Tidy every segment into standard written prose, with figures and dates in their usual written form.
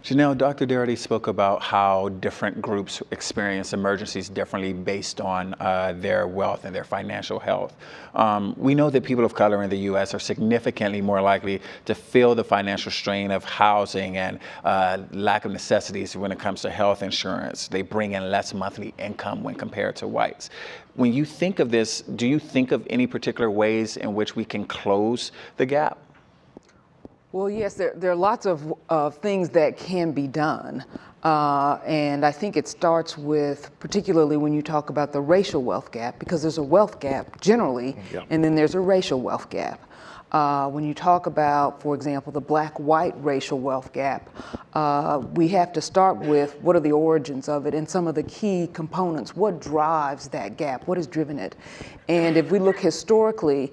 Janelle, Dr. Doherty spoke about how different groups experience emergencies differently based on their wealth and their financial health. We know that people of color in the U.S. are significantly more likely to feel the financial strain of housing and lack of necessities when it comes to health insurance. They bring in less monthly income when compared to whites. When you think of this, do you think of any particular ways in which we can close the gap? Well, yes, there are lots of things that can be done. And I think it starts with, particularly when you talk about the racial wealth gap, because there's a wealth gap generally, and then there's a racial wealth gap. When you talk about, for example, the black-white racial wealth gap, we have to start with what are the origins of it and some of the key components. What drives that gap? What has driven it? And if we look historically,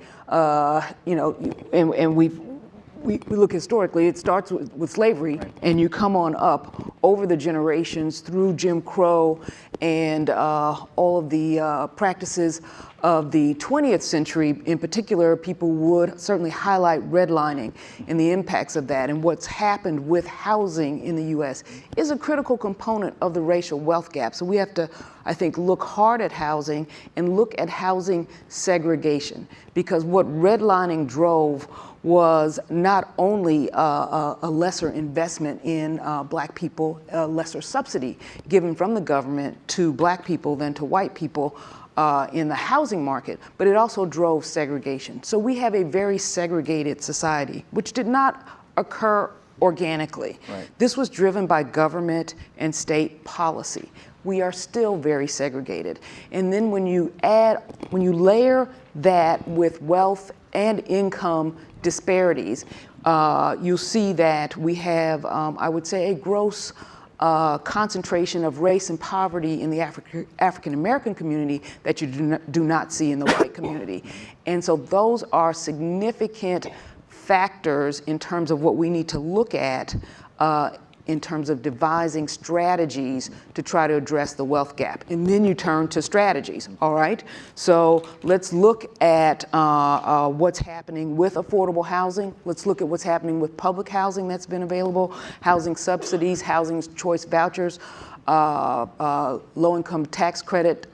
we look historically, it starts with slavery, and you come on up over the generations through Jim Crow and all of the practices of the 20th century. In particular, people would certainly highlight redlining and the impacts of that, and what's happened with housing in the U.S. is a critical component of the racial wealth gap. So we have to, I think, look hard at housing and look at housing segregation, because what redlining drove was not only a lesser investment in black people, a lesser subsidy given from the government to black people than to white people in the housing market, but it also drove segregation. So we have a very segregated society, which did not occur organically. Right. This was driven by government and state policy. We are still very segregated. And then when you layer that with wealth and income disparities, you'll see that we have, I would say, a gross concentration of race and poverty in the African-American community that you do not see in the white community. And so those are significant factors in terms of what we need to look at in terms of devising strategies to try to address the wealth gap. And then you turn to strategies, all right? So let's look at what's happening with affordable housing. Let's look at what's happening with public housing that's been available, housing subsidies, housing choice vouchers, low-income tax credit,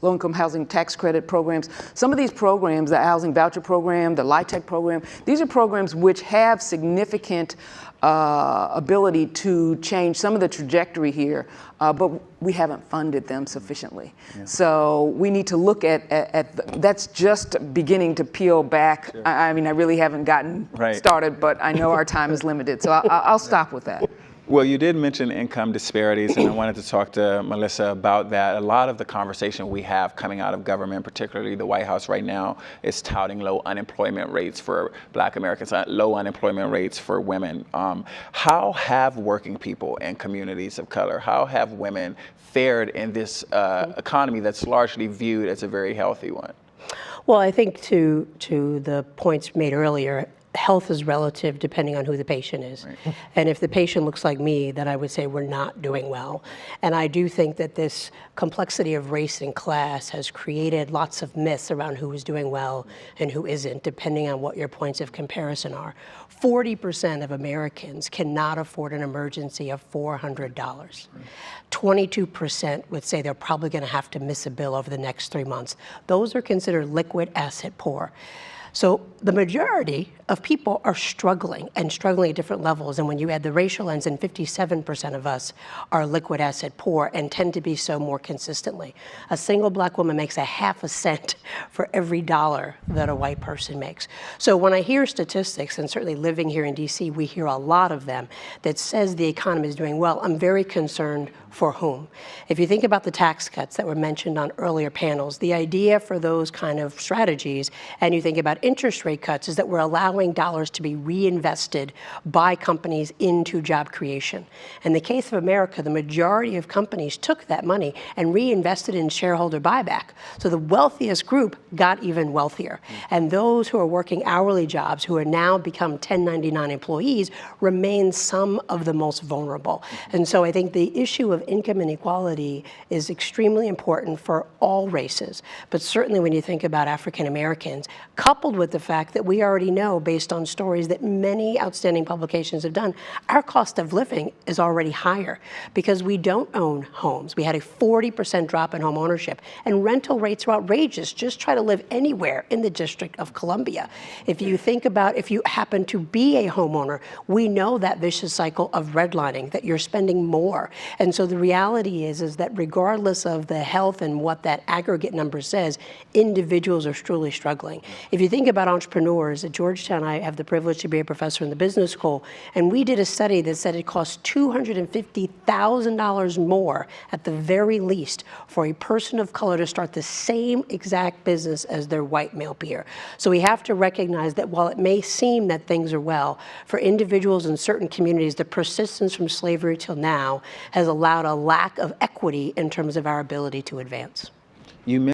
low-income housing tax credit programs. Some of these programs, the housing voucher program, the LIHTC program, these are programs which have significant ability to change some of the trajectory here, but we haven't funded them sufficiently. Yeah. So we need to look at that's just beginning to peel back. Sure. I mean, I really haven't gotten started, but I know our time is limited, so I'll stop with that. Well, you did mention income disparities, and I wanted to talk to Melissa about that. A lot of the conversation we have coming out of government, particularly the White House right now, is touting low unemployment rates for Black Americans, low unemployment rates for women. How have working people and communities of color, how have women fared in this economy that's largely viewed as a very healthy one? Well, I think to the points made earlier, health is relative depending on who the patient is. Right. And if the patient looks like me, then I would say we're not doing well. And I do think that this complexity of race and class has created lots of myths around who is doing well and who isn't, depending on what your points of comparison are. 40% of Americans cannot afford an emergency of $400. 22% would say they're probably going to have to miss a bill over the next 3 months. Those are considered liquid asset poor. So the majority of people are struggling and struggling at different levels. And when you add the racial lens, and 57% of us are liquid asset poor and tend to be so more consistently. A single Black woman makes a half a cent for every dollar that a white person makes. So when I hear statistics, and certainly living here in DC, we hear a lot of them that says the economy is doing well, I'm very concerned for whom. If you think about the tax cuts that were mentioned on earlier panels, the idea for those kind of strategies, and you think about interest rate cuts, is that we're allowing dollars to be reinvested by companies into job creation. In the case of America, the majority of companies took that money and reinvested in shareholder buyback. So the wealthiest group got even wealthier. And those who are working hourly jobs, who are now become 1099 employees, remain some of the most vulnerable. And so I think the issue of income inequality is extremely important for all races, but certainly when you think about African Americans, coupled coupled with the fact that we already know, based on stories that many outstanding publications have done, our cost of living is already higher because we don't own homes. We had a 40% drop in home ownership, and rental rates are outrageous. Just try to live anywhere in the District of Columbia. If you think about if you happen to be a homeowner, we know that vicious cycle of redlining, that you're spending more. And so the reality is that regardless of the health and what that aggregate number says, individuals are truly struggling. If you think about entrepreneurs, at Georgetown, I have the privilege to be a professor in the business school, and we did a study that said it costs $250,000 more at the very least for a person of color to start the same exact business as their white male peer. So we have to recognize that while it may seem that things are well, for individuals in certain communities, the persistence from slavery till now has allowed a lack of equity in terms of our ability to advance. You